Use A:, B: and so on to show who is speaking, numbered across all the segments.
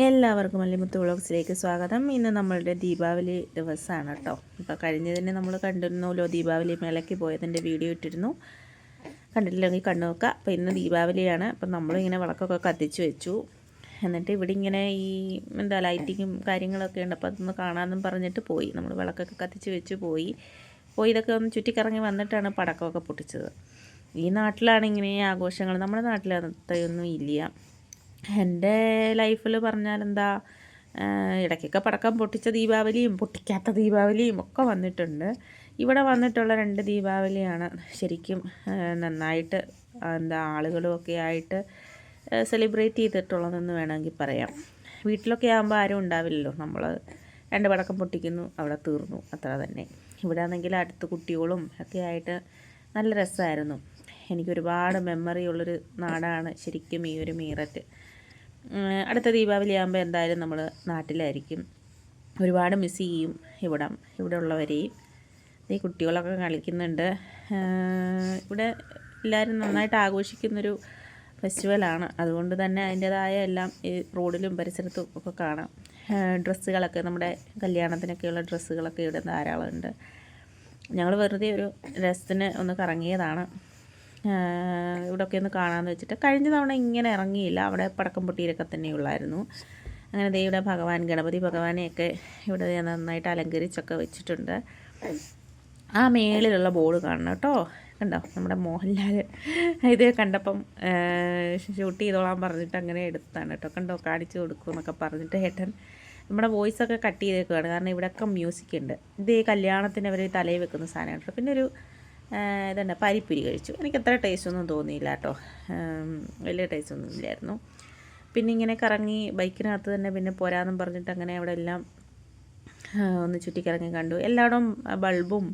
A: എല്ലാവർക്കും മല്ലിമുത്ത് വ്ളോഗ്സിലേക്ക് സ്വാഗതം. ഇന്ന് നമ്മളുടെ ദീപാവലി ദിവസമാണ് കേട്ടോ. ഇപ്പോൾ കഴിഞ്ഞതിന് നമ്മൾ കണ്ടിരുന്നല്ലോ, ദീപാവലി മേളയ്ക്ക് പോയതിൻ്റെ വീഡിയോ ഇട്ടിരുന്നു. കണ്ടിട്ടില്ലെങ്കിൽ കണ്ടു നോക്കുക. അപ്പോൾ ഇന്ന് ദീപാവലിയാണ്. അപ്പം നമ്മളിങ്ങനെ വിളക്കൊക്കെ കത്തിച്ച് വെച്ചു. എന്നിട്ട് ഇവിടെ ഇങ്ങനെ ഈ ലൈറ്റിങ്ങും കാര്യങ്ങളൊക്കെ ഉണ്ട്. അപ്പോൾ അതൊന്ന് കാണാമെന്നും പറഞ്ഞിട്ട് പോയി. നമ്മൾ വിളക്കൊക്കെ കത്തിച്ച് വെച്ച് പോയി ഇതൊക്കെ ഒന്ന് ചുറ്റിക്കറങ്ങി വന്നിട്ടാണ് പടക്കമൊക്കെ പൊട്ടിച്ചത്. ഈ നാട്ടിലാണ് ഇങ്ങനെ ആഘോഷങ്ങൾ, നമ്മുടെ നാട്ടിൽ അത്രയൊന്നും ഇല്ല. എൻ്റെ ലൈഫിൽ പറഞ്ഞാൽ എന്താ, ഇടയ്ക്കൊക്കെ പടക്കം പൊട്ടിച്ച ദീപാവലിയും പൊട്ടിക്കാത്ത ദീപാവലിയും ഒക്കെ വന്നിട്ടുണ്ട്. ഇവിടെ വന്നിട്ടുള്ള 2 ദീപാവലിയാണ് ശരിക്കും നന്നായിട്ട് ആളുകളുമൊക്കെ ആയിട്ട് സെലിബ്രേറ്റ് ചെയ്തിട്ടുള്ളതെന്ന് വേണമെങ്കിൽ പറയാം. വീട്ടിലൊക്കെ ആകുമ്പോൾ ആരും ഉണ്ടാവില്ലല്ലോ, നമ്മൾ 2 പടക്കം പൊട്ടിക്കുന്നു, അവിടെ തീർന്നു, അത്ര തന്നെ. ഇവിടെ ആണെങ്കിൽ അടുത്ത് കുട്ടികളും ഒക്കെ ആയിട്ട് നല്ല രസമായിരുന്നു. എനിക്കൊരുപാട് മെമ്മറി ഉള്ളൊരു നാടാണ് ശരിക്കും ഈ ഒരു മീററ്റ്. അടുത്ത ദീപാവലി ആകുമ്പോൾ എന്തായാലും നമ്മൾ നാട്ടിലായിരിക്കും. ഒരുപാട് മിസ് ചെയ്യും ഇവിടെ ഉള്ളവരെയും. ഈ കുട്ടികളൊക്കെ കളിക്കുന്നുണ്ട്. ഇവിടെ എല്ലാവരും നന്നായിട്ട് ആഘോഷിക്കുന്നൊരു ഫെസ്റ്റിവലാണ്. അതുകൊണ്ട് തന്നെ അതിൻ്റേതായ എല്ലാം ഈ റോഡിലും പരിസരത്തും ഒക്കെ കാണാം. ഡ്രസ്സുകളൊക്കെ, നമ്മുടെ കല്യാണത്തിനൊക്കെയുള്ള ഡ്രസ്സുകളൊക്കെ ഇവിടെ ധാരാളമുണ്ട്. ഞങ്ങൾ വെറുതെ ഒരു രസത്തിന് ഒന്ന് കറങ്ങിയതാണ്. ഇവിടെയൊക്കെ ഒന്ന് കാണാമെന്ന് വെച്ചിട്ട്. കഴിഞ്ഞ തവണ ഇങ്ങനെ ഇറങ്ങിയില്ല, അവിടെ പടക്കം പൊട്ടിയിലൊക്കെ തന്നെയുള്ളായിരുന്നു. അങ്ങനെ ഇവിടെ ഗണപതി ഭഗവാനെയൊക്കെ ഇവിടെ നന്നായിട്ട് അലങ്കരിച്ചൊക്കെ വെച്ചിട്ടുണ്ട്. ആ മേളിലുള്ള ബോർഡ് കാണണം കേട്ടോ. കണ്ടോ, നമ്മുടെ മോഹൻലാൽ ഇത് കണ്ടപ്പം ഷൂട്ട് ചെയ്തോളാൻ പറഞ്ഞിട്ട് അങ്ങനെ എടുത്താണ് കേട്ടോ. കണ്ടോ, കാണിച്ചു കൊടുക്കും എന്നൊക്കെ പറഞ്ഞിട്ട് ഏട്ടൻ നമ്മുടെ വോയിസൊക്കെ കട്ട് ചെയ്തേക്കുകയാണ്. കാരണം ഇവിടെയൊക്കെ മ്യൂസിക് ഉണ്ട്. ഇത് ഈ കല്യാണത്തിന് അവർ തലയിൽ വെക്കുന്ന സാധനമാണ് കേട്ടോ. പിന്നെ ഒരു ഇതുണ്ട്, പരിപ്പുരി കഴിച്ചു. എനിക്ക് അത്ര ടേസ്റ്റൊന്നും തോന്നിയില്ല കേട്ടോ, വലിയ ടേസ്റ്റൊന്നും ഇല്ലായിരുന്നു. പിന്നെ ഇങ്ങനെ കറങ്ങി ബൈക്കിനകത്ത് തന്നെ പിന്നെ പോരാന്നും പറഞ്ഞിട്ട് അങ്ങനെ അവിടെ എല്ലാം ഒന്ന് ചുറ്റിക്കറങ്ങി കണ്ടു. എല്ലായിടും ബൾബും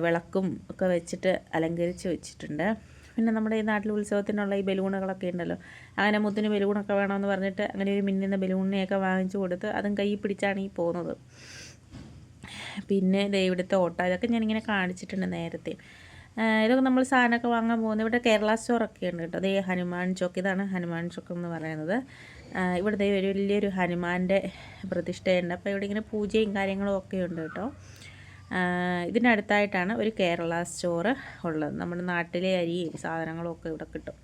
A: വിളക്കും ഒക്കെ വെച്ചിട്ട് അലങ്കരിച്ച് വെച്ചിട്ടുണ്ട്. പിന്നെ നമ്മുടെ ഈ നാട്ടിൽ ഉത്സവത്തിനുള്ള ഈ ബലൂണുകളൊക്കെ ഉണ്ടല്ലോ, അങ്ങനെ മുത്തിന് ബലൂണൊക്കെ വേണമെന്ന് പറഞ്ഞിട്ട് അങ്ങനെ ഒരു മിന്നുന്ന ബലൂണിനെയൊക്കെ വാങ്ങിച്ചു കൊടുത്ത് അതും കൈ പിടിച്ചാണ് ഈ പോകുന്നത്. പിന്നെ ഇവിടുത്തെ ഓട്ടോ, ഇതൊക്കെ ഞാനിങ്ങനെ കാണിച്ചിട്ടുണ്ട് നേരത്തെ. ഇതൊക്കെ നമ്മൾ സാധനമൊക്കെ വാങ്ങാൻ പോകുന്നത്. ഇവിടെ കേരള സ്റ്റോറൊക്കെ ഉണ്ട് കേട്ടോ. അതേ ഹനുമാൻ ചോക്ക്, ഇതാണ് ഹനുമാൻ ചോക്ക് എന്ന് പറയുന്നത്. ഇവിടുത്തെ ഒരു വലിയൊരു ഹനുമാൻ്റെ പ്രതിഷ്ഠയുണ്ട്. അപ്പോൾ ഇവിടെ ഇങ്ങനെ പൂജയും കാര്യങ്ങളും ഒക്കെ ഉണ്ട് കേട്ടോ. ഇതിനടുത്തായിട്ടാണ് ഒരു കേരള സ്റ്റോറ് ഉള്ളത്. നമ്മുടെ നാട്ടിലെ അരി സാധനങ്ങളും ഒക്കെ ഇവിടെ കിട്ടും.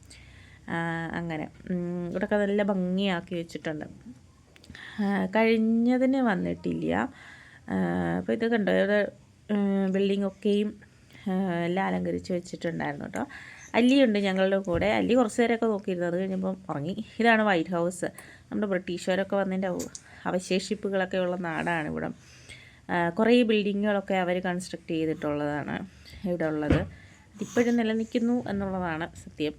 A: അങ്ങനെ ഇവിടെയൊക്കെ നല്ല ഭംഗിയാക്കി വെച്ചിട്ടുണ്ട്. കഴിഞ്ഞതിന് വന്നിട്ടില്ല. അപ്പോൾ ഇത് കണ്ടോ, ഇവിടെ ബിൽഡിങ്ങൊക്കെയും എല്ലാം അലങ്കരിച്ച് വെച്ചിട്ടുണ്ടായിരുന്നു കേട്ടോ. അല്ലിയുണ്ട് ഞങ്ങളുടെ കൂടെ. അല്ലി കുറച്ച് നേരമൊക്കെ നോക്കിയിരുന്നു, അത് കഴിഞ്ഞപ്പം ഉറങ്ങി. ഇതാണ് വൈറ്റ് ഹൗസ്. നമ്മുടെ ബ്രിട്ടീഷുകാരൊക്കെ വന്നതിൻ്റെ അവശേഷിപ്പുകളൊക്കെ ഉള്ള നാടാണ് ഇവിടെ. കുറേ ബിൽഡിങ്ങുകളൊക്കെ അവർ കൺസ്ട്രക്റ്റ് ചെയ്തിട്ടുള്ളതാണ് ഇവിടെ ഉള്ളത്. ഇപ്പോഴും നിലനിൽക്കുന്നു എന്നുള്ളതാണ് സത്യം.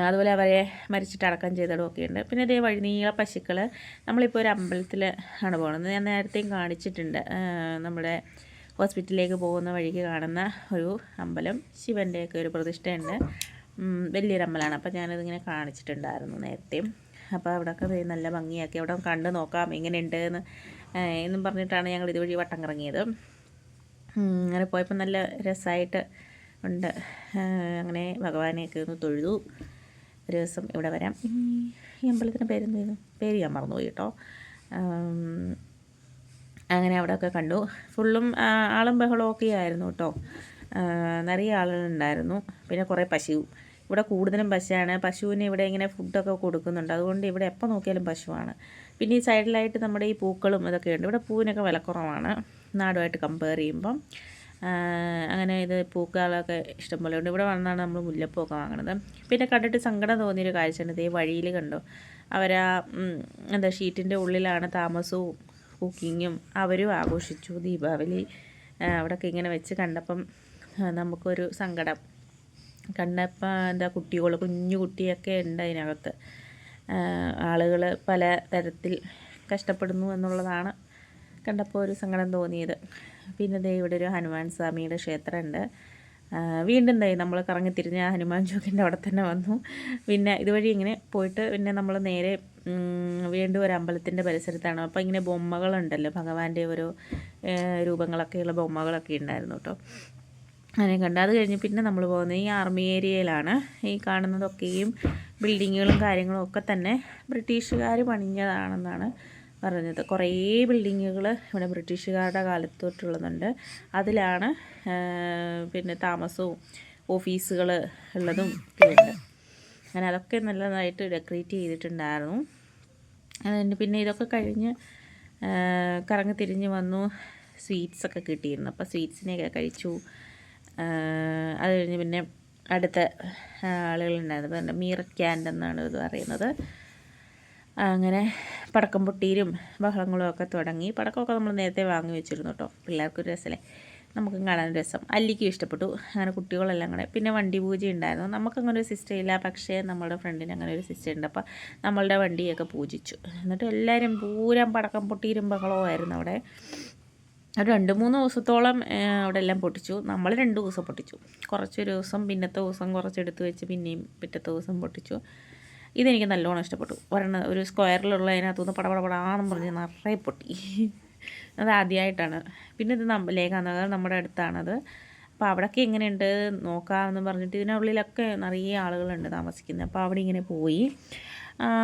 A: അതുപോലെ അവരെ മരിച്ചിട്ട് അടക്കം ചെയ്തിടമൊക്കെ ഉണ്ട്. പിന്നെ ഇതേ വഴിനീള പശുക്കൾ. നമ്മളിപ്പോൾ ഒരു അമ്പലത്തിൽ ആണ് പോകുന്നത്. ഞാൻ നേരത്തെയും കാണിച്ചിട്ടുണ്ട്. നമ്മുടെ ഹോസ്പിറ്റലിലേക്ക് പോകുന്ന വഴിക്ക് കാണുന്ന ഒരു അമ്പലം, ശിവൻ്റെയൊക്കെ ഒരു പ്രതിഷ്ഠയുണ്ട്. വലിയൊരു അമ്പലമാണ്. അപ്പോൾ ഞാനതിങ്ങനെ കാണിച്ചിട്ടുണ്ടായിരുന്നു നേരത്തെയും. അപ്പോൾ അവിടെയൊക്കെ നല്ല ഭംഗിയാക്കി അവിടെ കണ്ട് നോക്കാം എങ്ങനെയുണ്ട് എന്നും പറഞ്ഞിട്ടാണ് ഞങ്ങൾ ഇതുവഴി വട്ടം കറങ്ങിയത്. അങ്ങനെ പോയപ്പോൾ നല്ല രസമായിട്ട് ഉണ്ട്. അങ്ങനെ ഭഗവാനെയൊക്കെ ഒന്ന് തൊഴുതു. ഒരു ദിവസം ഇവിടെ വരാം. ഈ അമ്പലത്തിൻ്റെ പേര് ഞാൻ മറന്നുപോയി കേട്ടോ. അങ്ങനെ അവിടെയൊക്കെ കണ്ടു. ഫുള്ളും ആളും ബഹളമൊക്കെ ആയിരുന്നു കേട്ടോ. നിറയെ ആളുകളുണ്ടായിരുന്നു. പിന്നെ കുറേ പശു, ഇവിടെ കൂടുതലും പശുവാണ്. പശുവിന് ഇവിടെ ഇങ്ങനെ ഫുഡൊക്കെ കൊടുക്കുന്നുണ്ട്. അതുകൊണ്ട് ഇവിടെ എപ്പോൾ നോക്കിയാലും പശുവാണ്. പിന്നെ ഈ സൈഡിലായിട്ട് നമ്മുടെ ഈ പൂക്കളും ഇതൊക്കെ ഉണ്ട്. ഇവിടെ പൂവിനൊക്കെ വിലക്കുറവാണ് നാടുമായിട്ട് കമ്പയർ ചെയ്യുമ്പം. അങ്ങനെ ഇത് പൂക്കളൊക്കെ ഇഷ്ടംപോലെ ഉണ്ട്. ഇവിടെ വന്നാണ് നമ്മൾ മുല്ലപ്പൂവൊക്കെ വാങ്ങണത്. പിന്നെ കണ്ടിട്ട് സങ്കടം തോന്നിയൊരു കാഴ്ചയുണ്ട്. ഈ വഴിയിൽ കണ്ടോ, അവരാ ഷീറ്റിൻ്റെ ഉള്ളിലാണ് താമസവും കുക്കിങ്ങും. അവരും ആഘോഷിച്ചു ദീപാവലി. അവിടെയൊക്കെ ഇങ്ങനെ വെച്ച് കണ്ടപ്പം നമുക്കൊരു സങ്കടം. കണ്ടപ്പോൾ കുഞ്ഞു കുട്ടിയൊക്കെ ഉണ്ട് അതിനകത്ത്. ആളുകൾ പല തരത്തിൽ കഷ്ടപ്പെടുന്നു എന്നുള്ളതാണ് കണ്ടപ്പോൾ ഒരു സങ്കടം തോന്നിയത്. പിന്നെ ഇവിടെ ഒരു ഹനുമാൻ സ്വാമിയുടെ ക്ഷേത്രമുണ്ട്. വീണ്ടും നമ്മൾ കറങ്ങിത്തിരിഞ്ഞ് ആ ഹനുമാൻ ചോക്കിൻ്റെ അവിടെ തന്നെ വന്നു. പിന്നെ ഇതുവഴി ഇങ്ങനെ പോയിട്ട് പിന്നെ നമ്മൾ നേരെ വീണ്ടും ഒരു അമ്പലത്തിൻ്റെ പരിസരത്താണ്. അപ്പോൾ ഇങ്ങനെ ബൊമ്മകളുണ്ടല്ലോ, ഭഗവാന്റെ ഓരോ രൂപങ്ങളൊക്കെയുള്ള ബൊമ്മകളൊക്കെ ഉണ്ടായിരുന്നു കേട്ടോ. അങ്ങനെ കണ്ട്. അത് കഴിഞ്ഞ് പിന്നെ നമ്മൾ പോകുന്നത് ഈ ആർമി ഏരിയയിലാണ്. ഈ കാണുന്നതൊക്കെയും ബിൽഡിങ്ങുകളും കാര്യങ്ങളും ഒക്കെ തന്നെ ബ്രിട്ടീഷുകാർ പണിഞ്ഞതാണെന്നാണ് പറഞ്ഞത്. കുറേ ബിൽഡിങ്ങുകൾ ഇവിടെ ബ്രിട്ടീഷുകാരുടെ കാലത്ത് തൊട്ടുള്ളതുണ്ട്. അതിലാണ് പിന്നെ താമസവും ഓഫീസുകൾ ഉള്ളതും ഒക്കെ ഉണ്ട്. അങ്ങനെ അതൊക്കെ നല്ലതായിട്ട് ഡെക്കറേറ്റ് ചെയ്തിട്ടുണ്ടായിരുന്നു. പിന്നെ ഇതൊക്കെ കഴിഞ്ഞ് കറങ്ങി തിരിഞ്ഞ് വന്നു. സ്വീറ്റ്സൊക്കെ കിട്ടിയിരുന്നു. അപ്പോൾ സ്വീറ്റ്സിനെയൊക്കെ കഴിച്ചു. അത് കഴിഞ്ഞ് പിന്നെ അടുത്ത ആളുകളുണ്ടായിരുന്നു. പിന്നെ മീററ്റ് ക്യാൻഡ് എന്നാണ് ഇത് പറയുന്നത്. അങ്ങനെ പടക്കം പൊട്ടിയിലും ബഹളങ്ങളും ഒക്കെ തുടങ്ങി. പടക്കമൊക്കെ നമ്മൾ നേരത്തെ വാങ്ങി വെച്ചിരുന്നു കേട്ടോ. പിള്ളേർക്കൊരു രസമല്ലേ, നമുക്കും കാണാൻ രസം. അല്ലിക്കും ഇഷ്ടപ്പെട്ടു. അങ്ങനെ കുട്ടികളെല്ലാം കൂടെ. പിന്നെ വണ്ടി പൂജ ഉണ്ടായിരുന്നു. നമുക്കങ്ങനെ ഒരു സിസ്റ്റം ഇല്ല, പക്ഷേ നമ്മുടെ ഫ്രണ്ടിന് അങ്ങനെ ഒരു സിസ്റ്റം ഉണ്ട്. അപ്പോൾ നമ്മളുടെ വണ്ടിയൊക്കെ പൂജിച്ചു. എന്നിട്ട് എല്ലാവരും പൂരം പടക്കം പൊട്ടിയിലും ബഹളമായിരുന്നു അവിടെ. ഒരു 2-3 ദിവസത്തോളം അവിടെ എല്ലാം പൊട്ടിച്ചു. നമ്മൾ 2 ദിവസം പൊട്ടിച്ചു. കുറച്ചൊരു ദിവസം, പിന്നത്തെ ദിവസം കുറച്ചെടുത്ത് വെച്ച് പിന്നെയും പിറ്റത്തെ ദിവസം പൊട്ടിച്ചു. ഇതെനിക്ക് നല്ലോണം ഇഷ്ടപ്പെട്ടു. ഒരു സ്ക്വയറിലുള്ള അതിനകത്തുനിന്ന് പടപടപടാന്നും പറഞ്ഞ് നിറയെ പൊട്ടി. അത് ആദ്യമായിട്ടാണ്. പിന്നെ ഇത് ലേഖാനഗർ നമ്മുടെ അടുത്താണത്. അപ്പോൾ അവിടെയൊക്കെ എങ്ങനെയുണ്ട് നോക്കാമെന്ന് പറഞ്ഞിട്ട് ഇതിനുള്ളിലൊക്കെ നിറയെ ആളുകളുണ്ട് താമസിക്കുന്നത്. അപ്പോൾ അവിടെ ഇങ്ങനെ പോയി.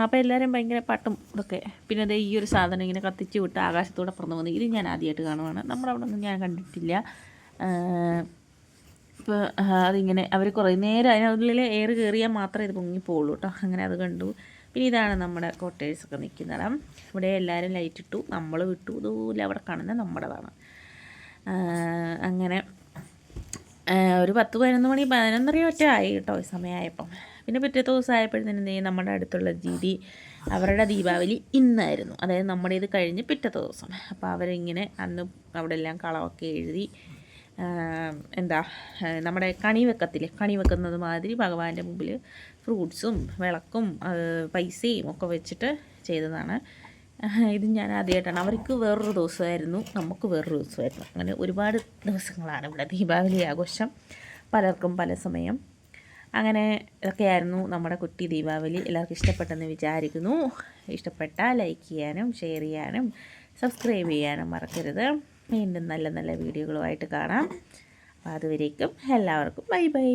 A: അപ്പോൾ എല്ലാവരും ഭയങ്കര പാട്ടും ഇതൊക്കെ. പിന്നെ അത് ഈ ഒരു സാധനം ഇങ്ങനെ കത്തിച്ച് വിട്ട് ആകാശത്തൂടെ പറന്നു പോകുന്നത്, ഇത് ഞാൻ ആദ്യമായിട്ട് കാണുവാണ്. നമ്മുടെ അവിടെ ഒന്നും ഞാൻ കണ്ടിട്ടില്ല. ഇപ്പോൾ അതിങ്ങനെ അവർ കുറേ നേരം അതിനുള്ളിൽ എയർ കയറിയാൽ മാത്രമേ ഇത് പൊങ്ങിപ്പോവുള്ളൂ കേട്ടോ. അങ്ങനെ അത് കണ്ടു. പിന്നെ ഇതാണ് നമ്മുടെ കോട്ടേഴ്സൊക്കെ നിൽക്കുന്നിടം. ഇവിടെ എല്ലാവരും ലൈറ്റ് ഇട്ടു, നമ്മൾ വിട്ടു. ഇതുപോലെ അവിടെ കാണുന്നത് നമ്മുടേതാണ്. അങ്ങനെ ഒരു 10-11 മണി 11:30 ഒറ്റ ആയി കേട്ടോ ഈ സമയമായപ്പം. പിന്നെ പിറ്റത്തെ ദിവസം ആയപ്പോഴത്തേനും നമ്മുടെ അടുത്തുള്ള ദീദി അവരുടെ ദീപാവലി ഇന്നായിരുന്നു. അതായത് നമ്മുടെ ഇത് കഴിഞ്ഞ് പിറ്റത്തെ ദിവസം. അപ്പോൾ അവരിങ്ങനെ അന്ന് അവിടെ എല്ലാം കളമൊക്കെ എഴുതി നമ്മുടെ കണി വെക്കുന്നത് മാതിരി ഭഗവാന്റെ മുമ്പിൽ ഫ്രൂട്ട്സും വിളക്കും പൈസയും ഒക്കെ വെച്ചിട്ട് ചെയ്തതാണ്. ഇത് ഞാൻ ആദ്യമായിട്ടാണ്. അവർക്ക് വേറൊരു ദിവസമായിരുന്നു, നമുക്ക് വേറൊരു ദിവസമായിരുന്നു. അങ്ങനെ ഒരുപാട് ദിവസങ്ങളാണ് ഇവിടെ ദീപാവലി ആഘോഷം, പലർക്കും പല സമയം. അങ്ങനെ ഇതൊക്കെയായിരുന്നു നമ്മുടെ കുട്ടി ദീപാവലി. എല്ലാവർക്കും ഇഷ്ടപ്പെട്ടെന്ന് വിചാരിക്കുന്നു. ഇഷ്ടപ്പെട്ടാൽ ലൈക്ക് ചെയ്യാനും ഷെയർ ചെയ്യാനും സബ്സ്ക്രൈബ് ചെയ്യാനും മറക്കരുത്. വീണ്ടും നല്ല നല്ല വീഡിയോകളുമായിട്ട് കാണാം. അപ്പോൾ അതുവരേക്കും എല്ലാവർക്കും ബൈ ബൈ.